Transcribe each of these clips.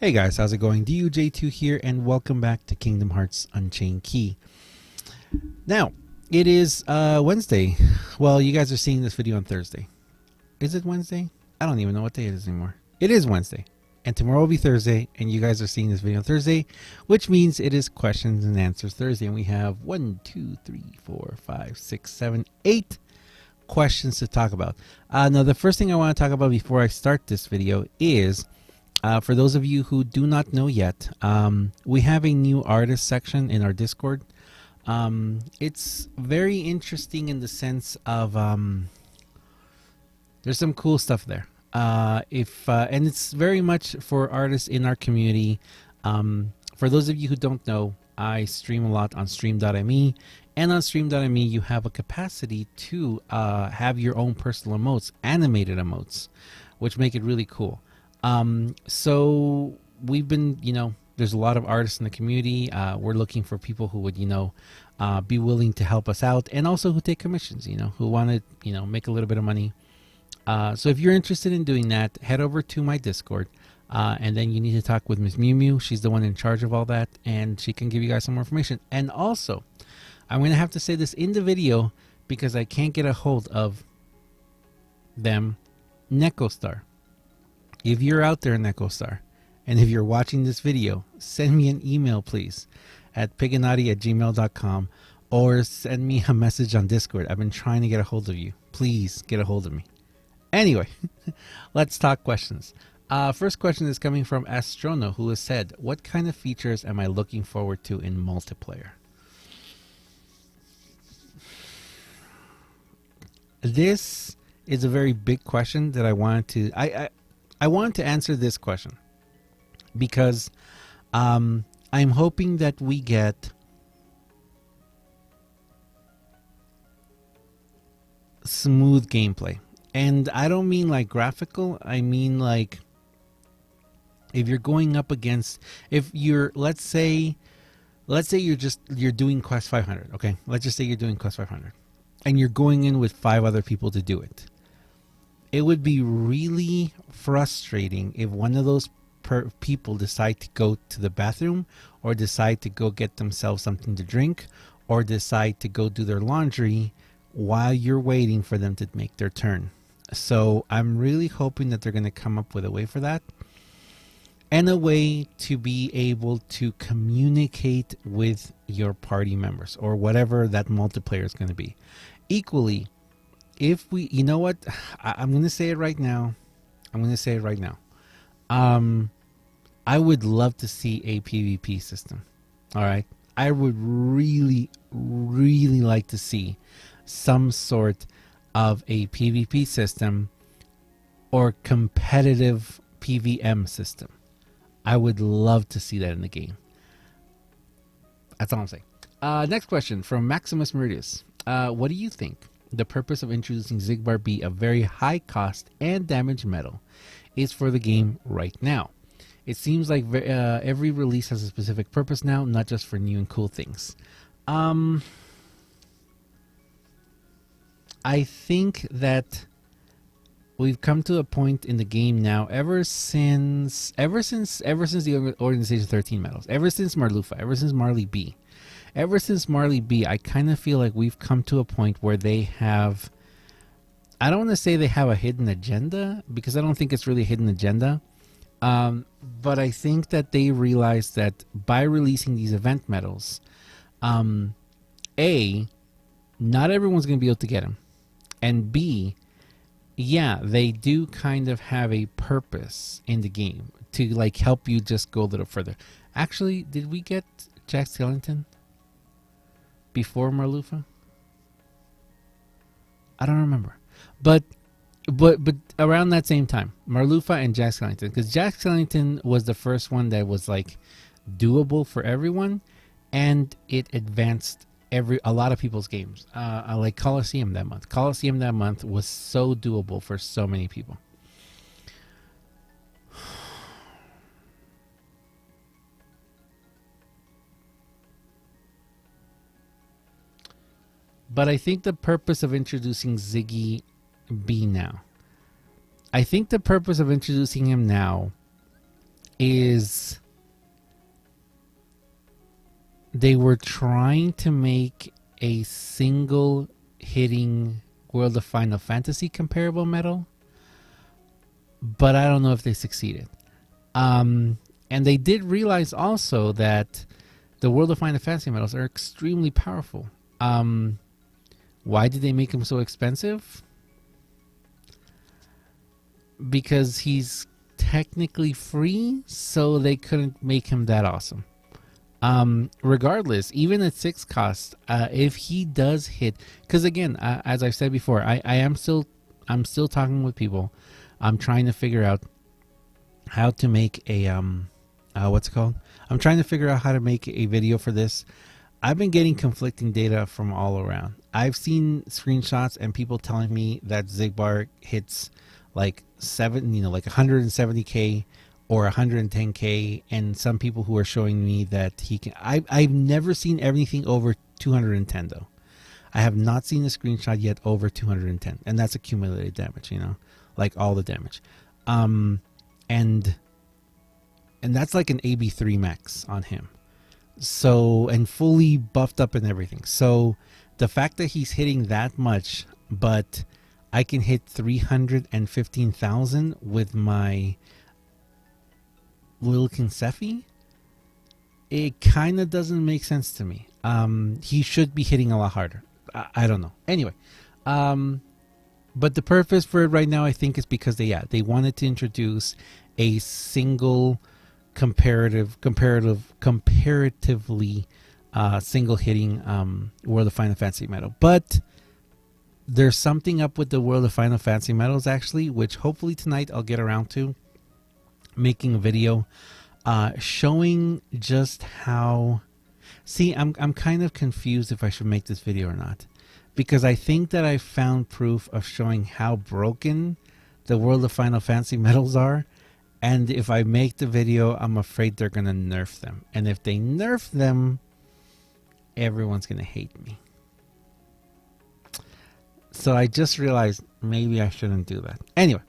Hey guys, how's it going? DUJ2 here, and welcome back to Kingdom Hearts Unchained Key. Now, it is Wednesday. Well, you guys are seeing this video on Thursday. Is it Wednesday? I don't even know what day it is anymore. It is Wednesday, and tomorrow will be Thursday, and you guys are seeing this video on Thursday, which means it is questions and answers Thursday, and we have 1, 2, 3, 4, 5, 6, 7, 8 questions to talk about. Now, the first thing I want to talk about before I start this video is for those of you who do not know yet, we have a new artist section in our Discord. It's very interesting in the sense of there's some cool stuff there. And it's very much for artists in our community. For those of you who don't know, I stream a lot on stream.me, and on stream.me you have a capacity to have your own personal emotes, animated emotes, which make it really cool. So we've been, there's a lot of artists in the community. We're looking for people who would, be willing to help us out, and also who take commissions, who want to, make a little bit of money. So if you're interested in doing that, head over to my Discord, and then you need to talk with Miss Mew Mew. She's the one in charge of all that, and she can give you guys some more information. And also, I'm going to have to say this in the video because I can't get a hold of them, Necostar. If you're out there in Necostar, and if you're watching this video, send me an email, please, at Pigginatti@gmail.com, or send me a message on Discord. I've been trying to get a hold of you. Please get a hold of me. Anyway, let's talk questions. First question is coming from Astrono, who has said, what kind of features am I looking forward to in multiplayer? This is a very big question that I wanted to... I want to answer this question because I'm hoping that we get smooth gameplay. And I don't mean like graphical. I mean like if you're going up against, if you're, let's say you're doing Quest 500. Okay, let's just say you're doing Quest 500 and you're going in with 5 other people to do it. It would be really frustrating if one of those people decide to go to the bathroom, or decide to go get themselves something to drink, or decide to go do their laundry while you're waiting for them to make their turn. So I'm really hoping that they're going to come up with a way for that, and a way to be able to communicate with your party members, or whatever that multiplayer is going to be. Equally, if we, you know what, I'm going to say it right now. I would love to see a PvP system. All right. I would really, really like to see some sort of a PvP system or competitive PvM system. I would love to see that in the game. That's all I'm saying. Next question from MaximusMeridius. What do you think the purpose of introducing Zigbar B, a very high cost and damage metal, is for the game right now? It seems like every release has a specific purpose now, not just for new and cool things. I think that we've come to a point in the game now, ever since the Organization 13 medals, ever since Marlufa, ever since Marley B, I kind of feel like we've come to a point where they have, I don't want to say they have a hidden agenda, because I don't think it's really a hidden agenda. But I think that they realize that by releasing these event medals, A, not everyone's going to be able to get them. And B, yeah, they do kind of have a purpose in the game to like help you just go a little further. Actually, did we get Jack Skellington before Marlufa? I don't remember. But around that same time, Marlufa and Jack Skellington, because Jack Skellington was the first one that was like doable for everyone, and it advanced a lot of people's games. Like Colosseum that month. Colosseum that month was so doable for so many people. But I think the purpose of introducing Ziggy B now, I think the purpose of introducing him now is they were trying to make a single hitting World of Final Fantasy comparable medal, but I don't know if they succeeded. And they did realize also that the World of Final Fantasy medals are extremely powerful. Why did they make them so expensive? Because he's technically free, so they couldn't make him that awesome. Regardless, even at 6 cost, if he does hit, because again, as I've said before, I'm still talking with people. I'm trying to figure out how to make a what's it called? I'm trying to figure out how to make a video for this. I've been getting conflicting data from all around. I've seen screenshots and people telling me that Zigbar hits like like 170k or 110k, and some people who are showing me that he can. I've never seen anything over 210 though. I have not seen a screenshot yet over 210, and that's accumulated damage. Like all the damage, and that's like an AB3 max on him. So, and fully buffed up and everything. So the fact that he's hitting that much, but I can hit 315,000 with my Lil King Sephi, it kind of doesn't make sense to me. He should be hitting a lot harder. I don't know. Anyway, but the purpose for it right now, I think, is because they wanted to introduce a single comparatively single hitting World of Final Fantasy medal. But there's something up with the World of Final Fantasy medals actually, which hopefully tonight I'll get around to making a video showing just how. See, I'm kind of confused if I should make this video or not, because I think that I found proof of showing how broken the World of Final Fantasy medals are. And if I make the video, I'm afraid they're going to nerf them. And if they nerf them, everyone's going to hate me. So I just realized maybe I shouldn't do that. Anyway.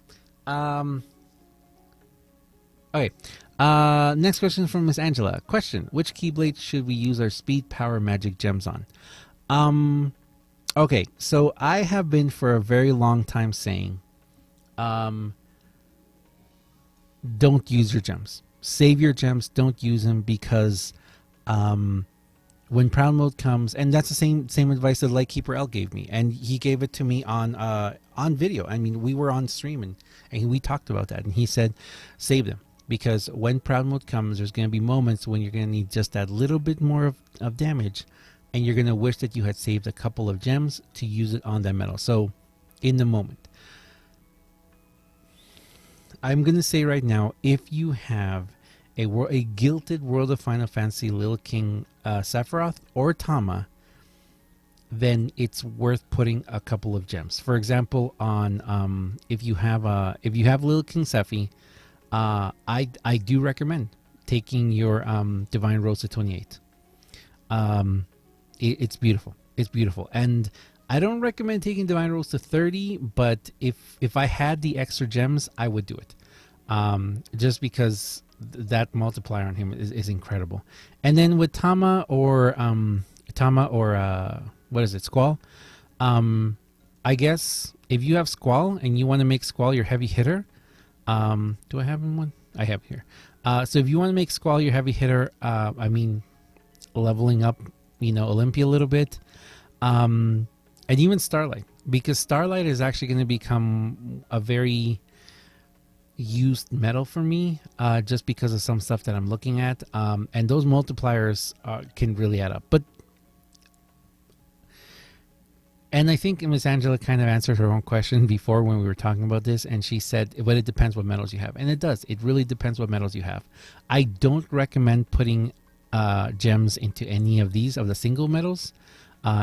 Okay. Next question from Miss Angela. Question. Which keyblade should we use our speed, power, magic gems on? Okay. So I have been for a very long time saying, don't use your gems. Save your gems. Don't use them, because when Proud Mode comes, and that's the same advice that Lightkeeper L gave me, and he gave it to me on video. I mean, we were on stream and we talked about that, and he said save them, because when Proud Mode comes, there's going to be moments when you're going to need just that little bit more of damage, and you're going to wish that you had saved a couple of gems to use it on that medal. So in the moment, I'm going to say right now, if you have a gilded World of Final Fantasy Lil King Sephiroth or Tama, then it's worth putting a couple of gems. For example, on if you have Lil King Sephi, I do recommend taking your Divine Rose to 28. It's beautiful. It's beautiful. And I don't recommend taking Divine Rose to 30, but if I had the extra gems, I would do it. Just because that multiplier on him is incredible. And then with Tama or what is it, Squall? I guess if you have Squall and you want to make Squall your heavy hitter, do I have one? I have here. So if you want to make Squall your heavy hitter, I mean, leveling up, Olympia a little bit, and even Starlight, because Starlight is actually going to become a very used medal for me, just because of some stuff that I'm looking at, and those multipliers can really add up. And I think Miss Angela kind of answered her own question before when we were talking about this, and she said, but it depends what medals you have. And it does. It really depends what medals you have. I don't recommend putting gems into any of these, of the single medals,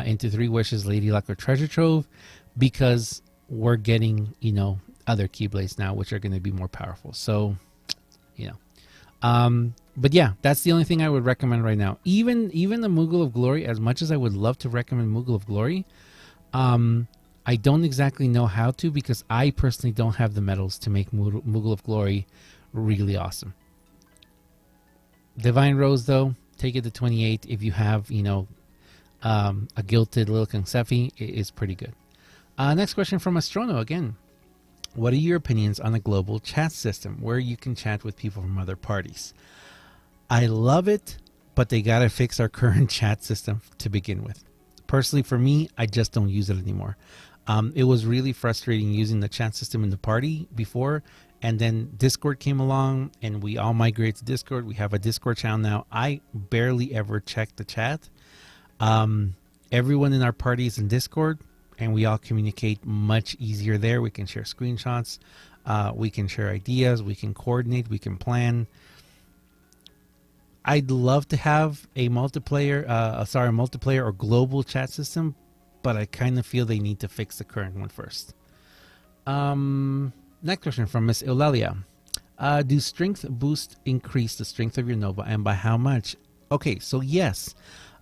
into Three Wishes, Lady Luck, or Treasure Trove, because we're getting, other keyblades now, which are going to be more powerful. So, but yeah, that's the only thing I would recommend right now. Even the Moogle of Glory, as much as I would love to recommend Moogle of Glory, I don't exactly know how to, because I personally don't have the medals to make Moogle of Glory really awesome. Divine Rose, though, take it to 28 if you have, a gilded little Kungsefi. It is pretty good. Next question from Astrono again. What are your opinions on a global chat system where you can chat with people from other parties? I love it, but they gotta fix our current chat system to begin with. Personally, for me, I just don't use it anymore. It was really frustrating using the chat system in the party before, and then Discord came along and we all migrated to Discord. We have a Discord channel now. I barely ever check the chat. Everyone in our party is in Discord, and we all communicate much easier there. We can share screenshots, we can share ideas, we can coordinate, we can plan. I'd love to have a multiplayer or global chat system, but I kind of feel they need to fix the current one first. Next question from Miss Eulalia. Do strength boost increase the strength of your Nova, and by how much? Okay, so yes,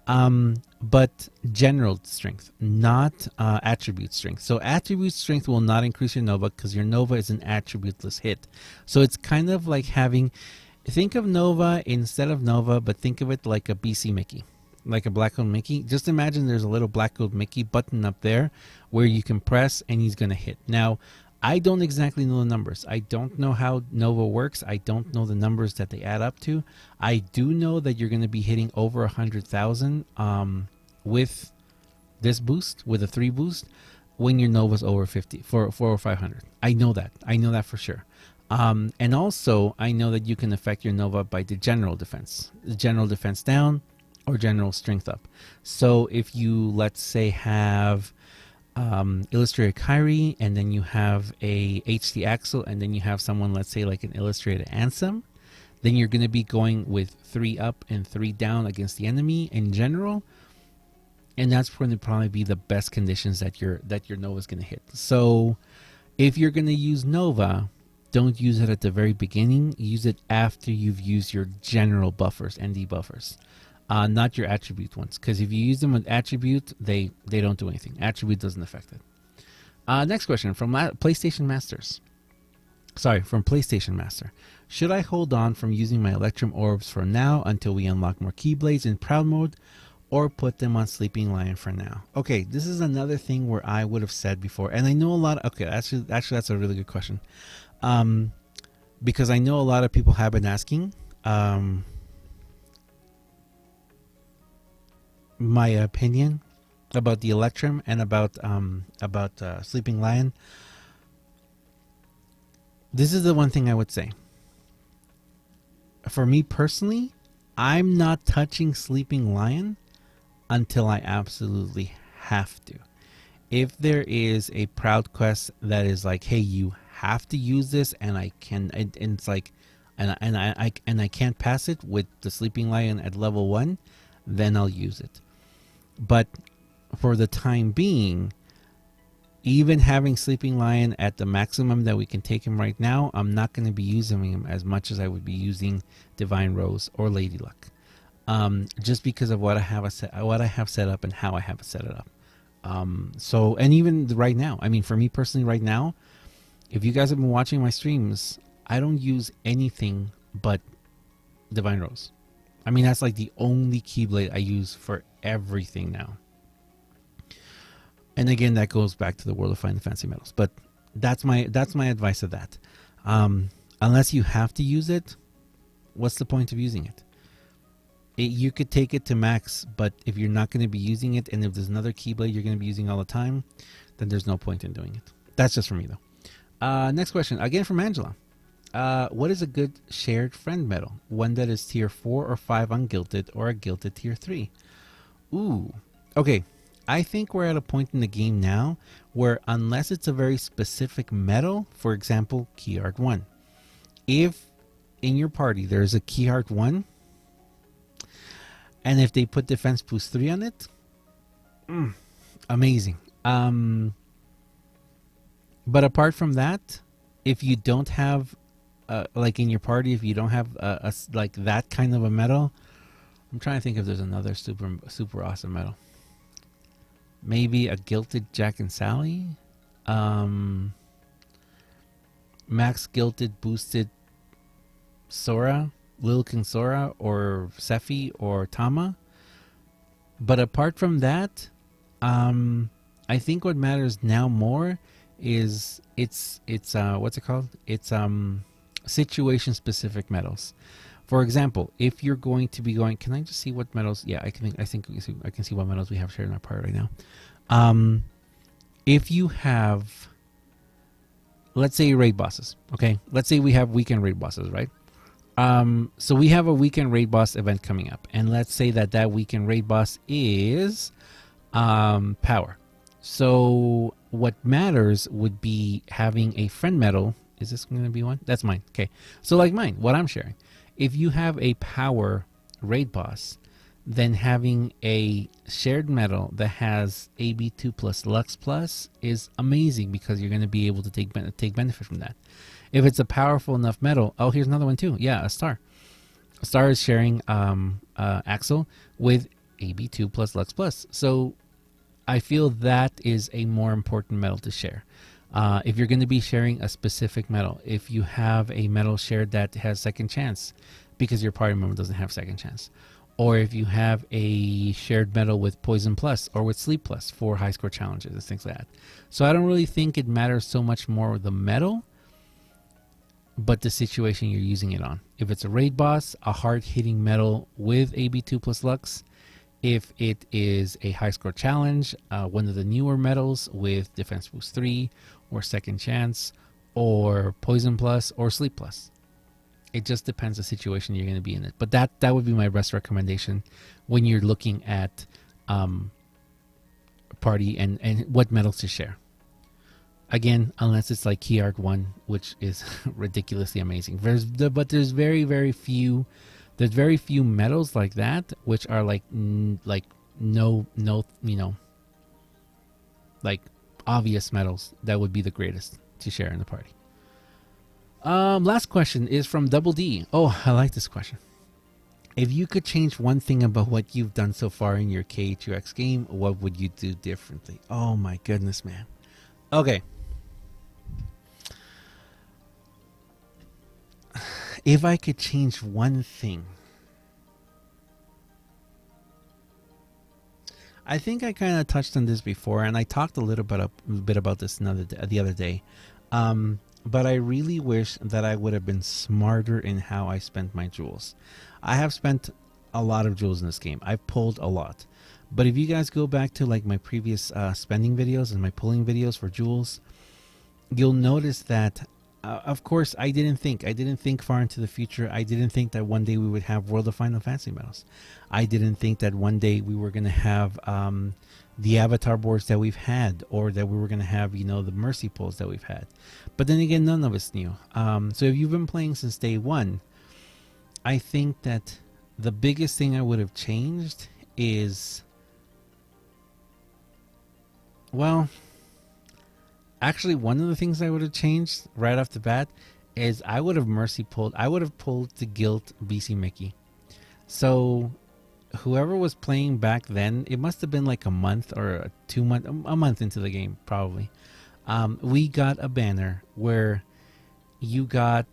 but general strength, not attribute strength. So attribute strength will not increase your Nova because your Nova is an attributeless hit. So it's kind of like think of Nova instead of Nova, but think of it like a BC Mickey, like a Black Gold Mickey. Just imagine there's a little Black Gold Mickey button up there where you can press and he's going to hit. Now, I don't exactly know the numbers. I don't know how Nova works. I don't know the numbers that they add up to. I do know that you're going to be hitting over 100,000 with this boost, with a 3 boost, when your Nova's over 50, 4 or 500. I know that. I know that for sure. And also, I know that you can affect your Nova by the general defense down or general strength up. So if you, let's say, have Illustrator Kyrie, and then you have a HT Axel, and then you have someone, let's say, like an Illustrator Ansem, then you're going to be going with 3 up and 3 down against the enemy in general. And that's going to probably be the best conditions that your Nova is going to hit. So if you're going to use Nova, don't use it at the very beginning. Use it after you've used your general buffers, ND buffers, not your attribute ones. Because if you use them with attribute, they don't do anything. Attribute doesn't affect it. Next question from PlaystationMaster. Should I hold on from using my electrum orbs for now until we unlock more keyblades in proud mode, or put them on Sleeping Lion for now? Okay, this is another thing where I would have said before, and I know a lot. Okay, actually, that's a really good question. Because I know a lot of people have been asking my opinion about the Electrum and about Sleeping Lion. This is the one thing I would say. For me personally, I'm not touching Sleeping Lion until I absolutely have to. If there is a proud quest that is like, hey, you have to use this, and I can, and it's like, and I can't pass it with the Sleeping Lion at level 1, then I'll use it. But for the time being, even having Sleeping Lion at the maximum that we can take him right now, I'm not going to be using him as much as I would be using Divine Rose or Lady Luck, just because of what I have set up and how I have set it up. So, and even right now, I mean, for me personally, right now, if you guys have been watching my streams, I don't use anything but Divine Rose. I mean, that's like the only Keyblade I use for everything now. And again, that goes back to the World of Final Fantasy medals. But that's my advice of that. Unless you have to use it, what's the point of using it? You could take it to max, but if you're not going to be using it, and if there's another Keyblade you're going to be using all the time, then there's no point in doing it. That's just for me, though. Next question, again from Angela. What is a good shared friend medal? One that is tier 4 or 5 ungilded, or a gilded tier 3? Ooh. Okay. I think we're at a point in the game now where, unless it's a very specific medal, for example, Key Art 1. If in your party there's a Key Art 1, and if they put Defense Boost 3 on it, amazing. But apart from that, if you don't have, like in your party, if you don't have like that kind of a medal, I'm trying to think if there's another super awesome medal. Maybe a Gilded Jack and Sally, Max Gilded Boosted Sora. Lil Kinsora or Sephi or Tama. But apart from that, I think what matters now more is it's what's it called? It's situation specific medals. For example, if you're going to be going, can I just see what medals? Yeah, I think I can see what medals we have shared in our part right now. If you have, let's say raid bosses, okay? Let's say we have weekend raid bosses, right? So we have a weekend raid boss event coming up, and let's say that weekend raid boss is power. So what matters would be having a friend medal. Is this going to be one? That's mine. Okay. So like mine, what I'm sharing. If you have a power raid boss, then having a shared medal that has AB2 plus Lux plus is amazing because you're going to be able to take benefit from that. If it's a powerful enough medal, oh, here's another one too. Yeah, a star. A star is sharing Axel with AB2 plus Lux plus. So I feel that is a more important medal to share. If you're going to be sharing a specific medal, if you have a medal shared that has second chance because your party member doesn't have second chance, or if you have a shared medal with poison plus or with sleep plus for high score challenges and things like that. So I don't really think it matters so much more the medal, but the situation you're using it on. If it's a raid boss, a hard-hitting medal with AB2 plus Lux. If it is a high score challenge, one of the newer medals with Defense Boost 3 or Second Chance or Poison Plus or Sleep Plus. It just depends the situation you're going to be in it. But that would be my best recommendation when you're looking at party and what medals to share. Again, unless it's like Key Art 1, which is ridiculously amazing. There's very, very few... There's very few medals like that, which are like no, you know, like obvious medals that would be the greatest to share in the party. Last question is from Double D. Oh, I like this question. If you could change one thing about what you've done so far in your K2X game, what would you do differently? Oh my goodness, man. Okay. If I could change one thing, I think I kind of touched on this before, and I talked a little bit about this the other day. But I really wish that I would have been smarter in how I spent my jewels. I have spent a lot of jewels in this game. I've pulled a lot. But if you guys go back to like my previous spending videos and my pulling videos for jewels, you'll notice that of course, I didn't think far into the future. I didn't think that one day we would have World of Final Fantasy medals. I didn't think that one day we were going to have the avatar boards that we've had, or that we were going to have, you know, the mercy pulls that we've had. But then again, none of us knew. So if you've been playing since day one, I think that the biggest thing I would have changed is, well, actually, one of the things I would have changed right off the bat is I would have pulled the guilt BC Mickey. So whoever was playing back then, it must have been like a month or a month into the game, probably. We got a banner where you had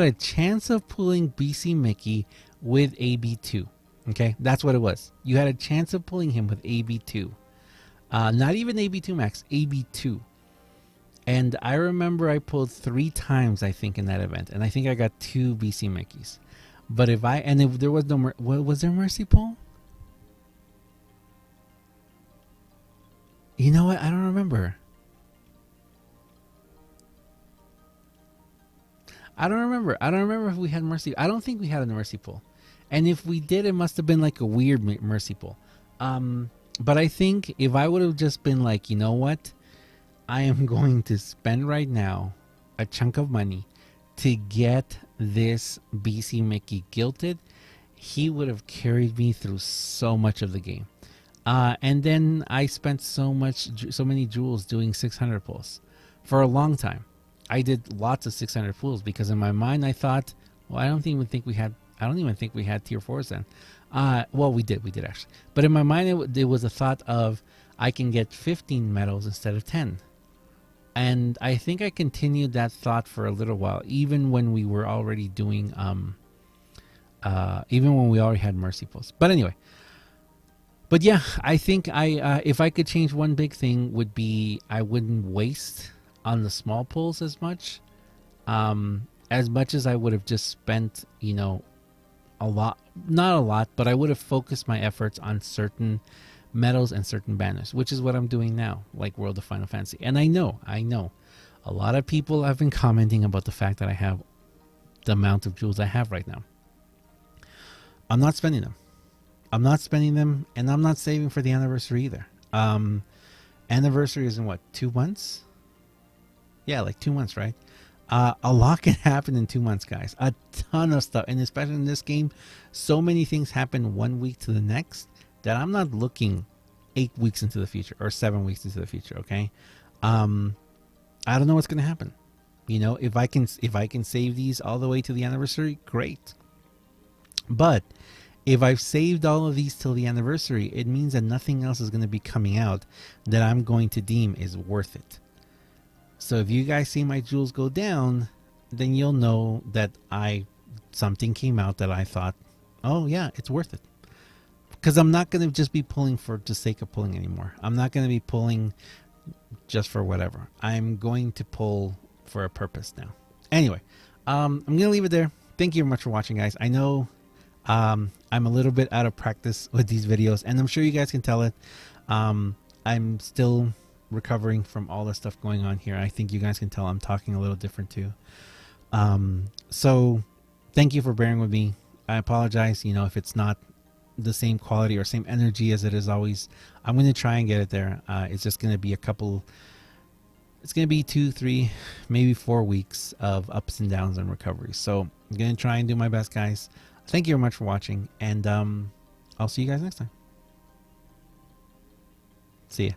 a chance of pulling BC Mickey with AB2. Okay, that's what it was. You had a chance of pulling him with AB2. Not even AB2 max, AB2. And I remember I pulled 3 times, I think, in that event. And I think I got 2 BC Mickeys. But if there was no... Was there Mercy Pull? You know what? I don't remember. I don't remember if we had Mercy. I don't think we had a Mercy Pull. And if we did, it must have been like a weird mercy pull. But I think if I would have just been like, you know what? I am going to spend right now a chunk of money to get this BC Mickey guilted, he would have carried me through so much of the game. And then I spent so many jewels doing 600 pulls for a long time. I did lots of 600 pulls because in my mind I thought, well, I don't even think we had tier 4s then. Well, we did actually. But in my mind, it was a thought of I can get 15 medals instead of 10. And I think I continued that thought for a little while, even when we were already doing even when we already had mercy pulls. But anyway, but yeah, I think I if I could change one big thing would be I wouldn't waste on the small pulls as much as I would have just spent, you know, a lot, not a lot, but I would have focused my efforts on certain medals and certain banners, which is what I'm doing now, like World of Final Fantasy. And I know a lot of people have been commenting about the fact that I have the amount of jewels I have right now. I'm not spending them. I'm not spending them, and I'm not saving for the anniversary either. Anniversary is in what, 2 months? Yeah, like 2 months, right? A lot can happen in 2 months, guys. A ton of stuff, and especially in this game, so many things happen 1 week to the next that I'm not looking 8 weeks into the future or 7 weeks into the future. Okay, I don't know what's going to happen. You know, if I can save these all the way to the anniversary, great. But if I've saved all of these till the anniversary, it means that nothing else is going to be coming out that I'm going to deem is worth it. So if you guys see my jewels go down, then you'll know that something came out that I thought, oh yeah, it's worth it. Because I'm not going to just be pulling for the sake of pulling anymore. I'm not going to be pulling just for whatever. I'm going to pull for a purpose now. Anyway, I'm going to leave it there. Thank you very much for watching, guys. I know I'm a little bit out of practice with these videos, and I'm sure you guys can tell it. I'm still recovering from all the stuff going on here. I think you guys can tell I'm talking a little different too. So thank you for bearing with me. I apologize, you know, if it's not the same quality or same energy as it is always. I'm going to try and get it there. It's just going to be it's going to be 2, 3, maybe 4 weeks of ups and downs and recovery. So I'm going to try and do my best, guys. Thank you very much for watching, and I'll see you guys next time. See ya.